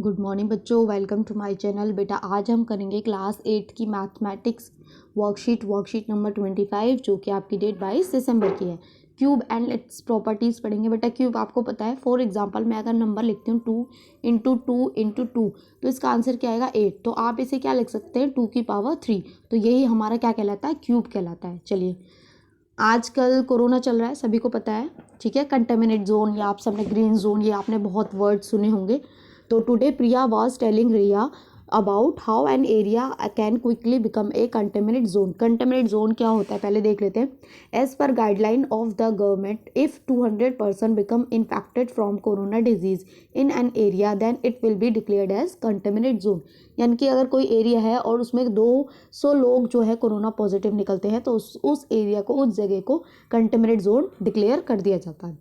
Good morning बच्चों, welcome to my channel. बेटा आज हम करेंगे क्लास 8 की मैथमेटिक्स वर्कशीट नंबर 25 जो कि आपकी डेट 22 दिसंबर की है। क्यूब एंड इट्स प्रॉपर्टीज़ पढ़ेंगे। बेटा क्यूब आपको पता है, फॉर एग्जांपल मैं अगर नंबर लिखती हूँ 2 × 2 × 2 तो इसका आंसर क्या आएगा 8। तो आप इसे क्या लिख सकते हैं 2 की पावर 3। तो यही हमारा क्या कहलाता है, क्यूब कहलाता है। चलिए, आजकल कोरोना चल रहा है, सभी को पता है, ठीक है। कंटेमिनेट जोन या आप सबने ग्रीन जोन, ये आपने बहुत वर्ड सुने होंगे। तो today Priya was telling Riya about how an area can quickly become a contaminate zone. Contaminate zone क्या होता है पहले देख लेते हैं। As per guideline of the government, if 200% become infected from corona disease in an area then it will be declared as contaminate zone. यानी कि अगर कोई एरिया है और उसमें 200 लोग जो है कोरोना पॉजिटिव निकलते हैं तो उस एरिया को, उस जगह को कंटेमिनेट जोन डिक्लेयर कर दिया जाता है।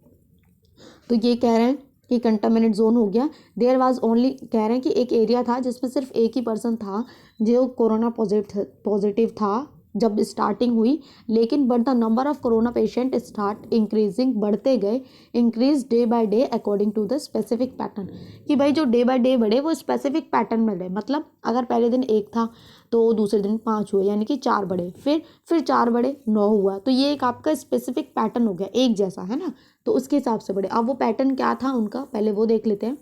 तो ये कह रहे हैं कि कंटामिनेट जोन हो गया। देयर वाज ओनली, कह रहे हैं कि एक एरिया था जिसमें सिर्फ एक ही पर्सन था जो कोरोना पॉजिटिव था जब स्टार्टिंग हुई, लेकिन but the number of corona patient start increasing, बढ़ते गए, increase day by day according to the specific pattern. कि भाई जो डे बाय डे बढ़े वो स्पेसिफिक पैटर्न में बढ़े। मतलब अगर पहले दिन 1 था तो दूसरे दिन 5 हुए, यानी कि 4 बढ़े, फिर 4 बढ़े 9 हुआ। तो ये एक आपका स्पेसिफिक पैटर्न हो गया, एक जैसा है ना, तो उसके हिसाब से बढ़े। अब वो पैटर्न क्या था उनका, पहले वो देख लेते हैं।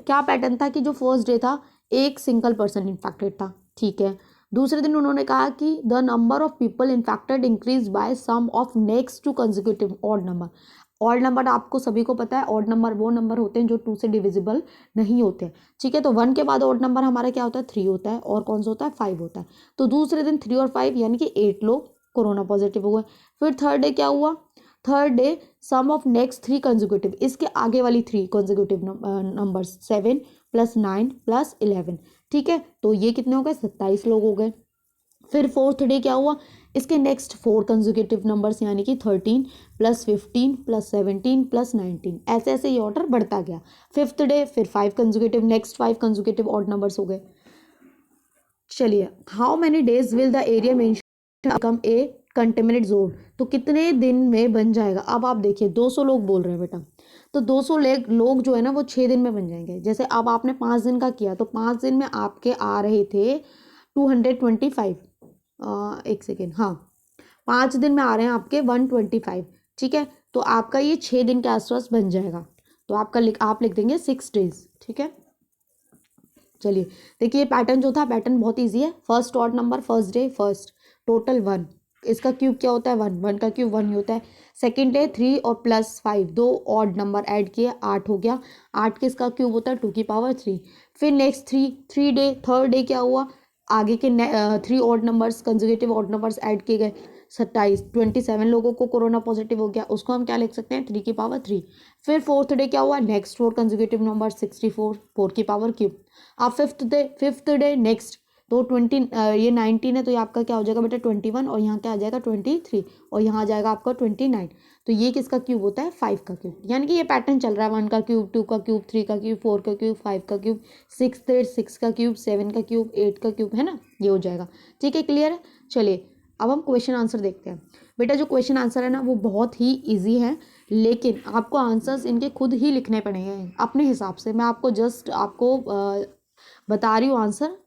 क्या पैटर्न था कि जो फर्स्ट डे था एक सिंगल पर्सन इन्फेक्टेड था, ठीक है। दूसरे दिन उन्होंने कहा कि the number of people infected increase by sum of next two consecutive odd number. Odd number आपको सभी को पता है, ऑड नंबर वो नंबर होते हैं जो 2 से डिविजिबल नहीं होते, ठीक है। तो 1 के बाद ऑड नंबर हमारा क्या होता है 3 होता है, और कौन सा होता है 5 होता है। तो दूसरे दिन 3 और 5 यानी कि 8 लोग कोरोना पॉजिटिव हुए। फिर थर्ड डे क्या हुआ, third day sum of next 3 consecutive, इसके आगे वाली 3 कंसेक्यूटिव नंबर 7 + 9 + 11, ठीक है। तो ये कितने हो गए 27 लोग हो गए। फिर फोर्थ डे क्या हुआ, इसके नेक्स्ट 4 कंसेक्यूटिव नंबर्स यानी कि 13 + 15 + 17 + 19, ऐसे ऐसे ये ऑर्डर बढ़ता गया। फिफ्थ डे फिर 5 consecutive, next 5 consecutive odd numbers हो गए। चलिए, how many days will the area mention become a contaminate zone. तो कितने दिन में बन जाएगा। अब आप देखिए 200 लोग बोल रहे हैं बेटा, तो 200 लोग जो है ना वो 6 दिन में बन जाएंगे। जैसे अब आपने 5 दिन का किया तो 5 दिन में आपके आ रहे थे 225, एक सेकेंड, हाँ 5 दिन में आ रहे हैं आपके 125, ठीक है। तो आपका ये 6 दिन के आसपास बन जाएगा। तो आप लिख देंगे 6 डेज, ठीक है। चलिए देखिए, पैटर्न जो था, पैटर्न बहुत इजी है। First odd number first day first, total 1, इसका क्यूब क्या होता है 1, 1 का क्यूब 1 ही होता है। सेकेंड डे 3 और +5, 2 ऑड नंबर ऐड किए 8 हो गया। 8 किसका क्यूब होता है 2 की पावर 3। फिर नेक्स्ट 3 डे, थर्ड डे क्या हुआ, आगे के 3 odd numbers consecutive odd numbers add किए गए, 27 लोगों को कोरोना पॉजिटिव हो गया, उसको हम क्या लिख सकते हैं 3 की पावर 3। फिर फोर्थ डे क्या हुआ, नेक्स्ट 4 कंसेक्यूटिव नंबर 64, 4 की पावर क्यूब। अब फिफ्थ डे नेक्स्ट, तो 20, ये 19 है तो ये आपका क्या हो जाएगा बेटा 21, और यहाँ क्या आ जाएगा 23, और यहाँ आ जाएगा आपका 29। तो ये किसका क्यूब होता है 5 का क्यूब। यानी कि ये पैटर्न चल रहा है 1 का क्यूब, 2 का क्यूब, 3 का क्यूब, 4 का क्यूब, 5 का क्यूब, 6 का क्यूब, 7 का क्यूब, 8 का क्यूब, है ना, ये हो जाएगा, ठीक है। क्लियर है। चलिए अब हम क्वेश्चन आंसर देखते हैं। बेटा जो क्वेश्चन आंसर है ना वो बहुत ही ईजी है, लेकिन आपको आंसर्स इनके खुद ही लिखने पड़ेंगे अपने हिसाब से। मैं आपको जस्ट आपको बता रही हूँ आंसर,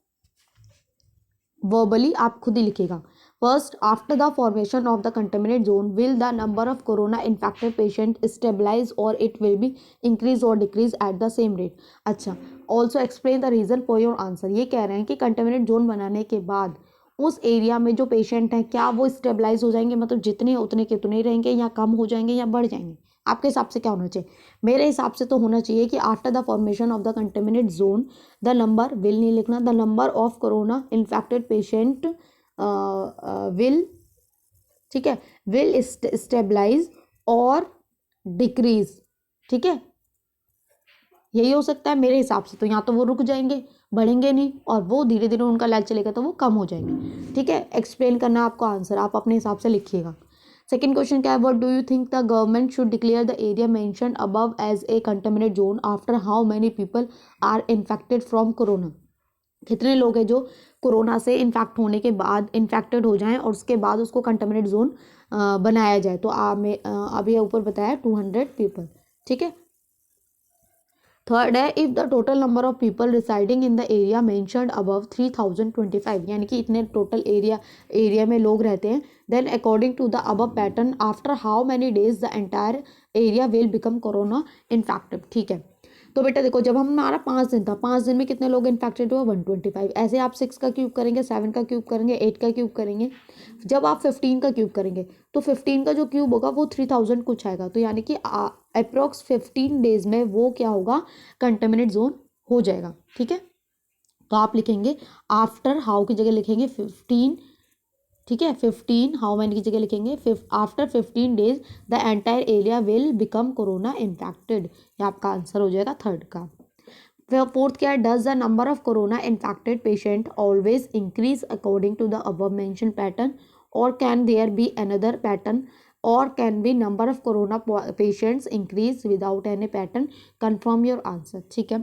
वर्बली आप खुद ही लिखेगा। First, after the formation of the contaminate zone will the number of corona infected patient stabilize or it will be increase or decrease at the same rate. अच्छा, also explain the reason for your answer. ये कह रहे हैं कि contaminate zone बनाने के बाद उस एरिया में जो पेशेंट हैं क्या वो स्टेबलाइज हो जाएंगे, मतलब जितने उतने के उतने ही रहेंगे, या कम हो जाएंगे या बढ़ जाएंगे। आपके हिसाब से क्या होना चाहिए। मेरे हिसाब से तो होना चाहिए कि after the formation of the contaminate zone the number, will नहीं लिखना, the number of corona infected patient will, ठीक है, विल स्टेबलाइज और डिक्रीज, ठीक है। यही हो सकता है मेरे हिसाब से। तो यहाँ तो वो रुक जाएंगे, बढ़ेंगे नहीं, और वो धीरे धीरे उनका लेवल चलेगा तो वो कम हो जाएंगे, ठीक है। एक्सप्लेन करना आपको आंसर, आप अपने हिसाब से लिखिएगा। सेकेंड क्वेश्चन क्या है, what do you think the government should declare the area mention above as a contaminate zone after how many people are infected from corona. कितने लोग हैं जो कोरोना से इन्फेक्ट होने के बाद इन्फेक्टेड हो जाएं और उसके बाद उसको कंटेमिनेट जोन बनाया जाए। तो अब ये ऊपर बताया 200 पीपल, ठीक है। थर्ड है if the total number of people residing in the area mentioned above 3025, यानी कि इतने टोटल एरिया में लोग रहते हैं, then according to the above pattern after how many days the entire area will become corona infected. ठीक है, तो बेटा देखो जब हमारा 5 दिन था, 5 दिन में कितने लोग इन्फेक्टेड हुआ 125। ऐसे आप 6 का क्यूब करेंगे, 7 का क्यूब करेंगे, 8 का क्यूब करेंगे, जब आप 15 का क्यूब करेंगे तो 15 का जो क्यूब होगा वो 3000 कुछ आएगा, तो यानी कि अप्रोक्स 15 डेज में वो क्या होगा, कंटेमिनेट जोन हो जाएगा। ठीक है, तो आप लिखेंगे आफ्टर हाउ की जगह लिखेंगे 15। ठीक है, 15 हाउ मैनी की जगह लिखेंगे after 15 days the entire area will become corona infected. ये आपका आंसर हो जाएगा थर्ड का। फोर्थ क्या है, does the number of corona infected patient always increase according to the above mention pattern or can there be another pattern or can be number of corona patients increase without any pattern, confirm your answer. ठीक है,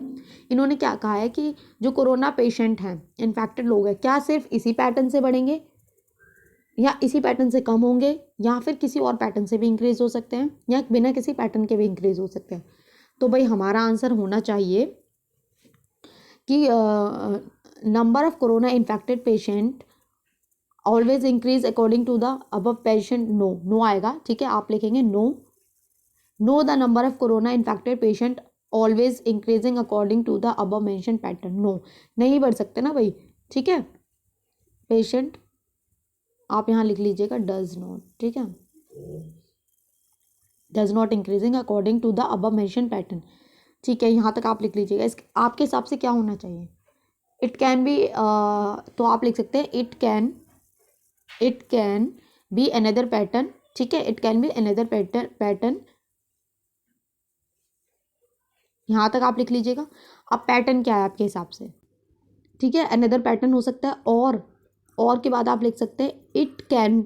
इन्होंने क्या कहा है कि जो corona patient हैं, infected लोग हैं, क्या सिर्फ इसी पैटर्न से बढ़ेंगे या इसी पैटर्न से कम होंगे या फिर किसी और पैटर्न से भी इंक्रीज हो सकते हैं या बिना किसी पैटर्न के भी इंक्रीज हो सकते हैं। तो भाई हमारा आंसर होना चाहिए कि number of corona infected patient always increase according to the above patient, no आएगा। ठीक है, आप लिखेंगे no the number of corona infected patient always increasing according to the above mention pattern, no नहीं बढ़ सकते ना भाई। ठीक है, पेशेंट आप यहाँ लिख लीजिएगा डज नॉट। ठीक है, does not increasing according to the above mention pattern. ठीक है, यहाँ तक आप लिख लीजिएगा। इस आपके हिसाब से क्या होना चाहिए, इट कैन बी, तो आप लिख सकते हैं it can be another pattern. ठीक है, it can be another pattern, यहाँ तक आप लिख लीजिएगा। अब पैटर्न क्या है आपके हिसाब से, ठीक है, अनदर पैटर्न हो सकता है और के बाद आप लिख सकते हैं इट कैन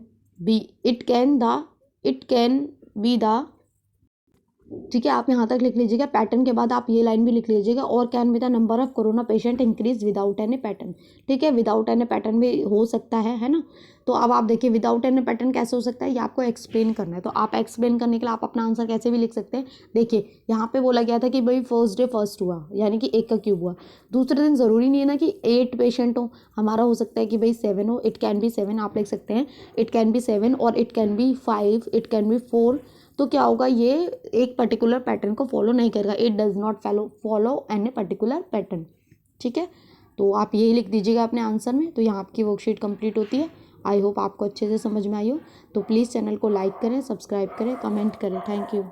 बी द। ठीक है, आप यहाँ तक लिख लीजिएगा। पैटर्न के बाद आप ये लाइन भी लिख लीजिएगा, और can be the number of corona patient increase without any pattern. ठीक है, विदाउट एनी पैटर्न भी हो सकता है ना। तो अब आप देखिए विदाउट एनी पैटर्न कैसे हो सकता है, ये आपको एक्सप्लेन करना है। तो आप एक्सप्लेन करने के लिए आप अपना आंसर कैसे भी लिख सकते हैं। देखिए यहाँ पे बोला गया था कि भाई फर्स्ट डे फर्स्ट हुआ, यानी कि 1 का क्यूब हुआ। दूसरे दिन ज़रूरी नहीं है ना कि 8 पेशेंट हो, हमारा हो सकता है कि भाई 7 हो। इट कैन बी 7 आप लिख सकते हैं, इट कैन बी 7 और it can be 5, it can be 4। तो क्या होगा, ये एक पर्टिकुलर पैटर्न को फॉलो नहीं करेगा। It does not follow any particular pattern. ठीक है, तो आप यही लिख दीजिएगा अपने आंसर में। तो यहाँ आपकी वर्कशीट कंप्लीट होती है। आई होप आपको अच्छे से समझ में आई हो। तो प्लीज़ चैनल को लाइक करें, सब्सक्राइब करें, कमेंट करें। Thank you.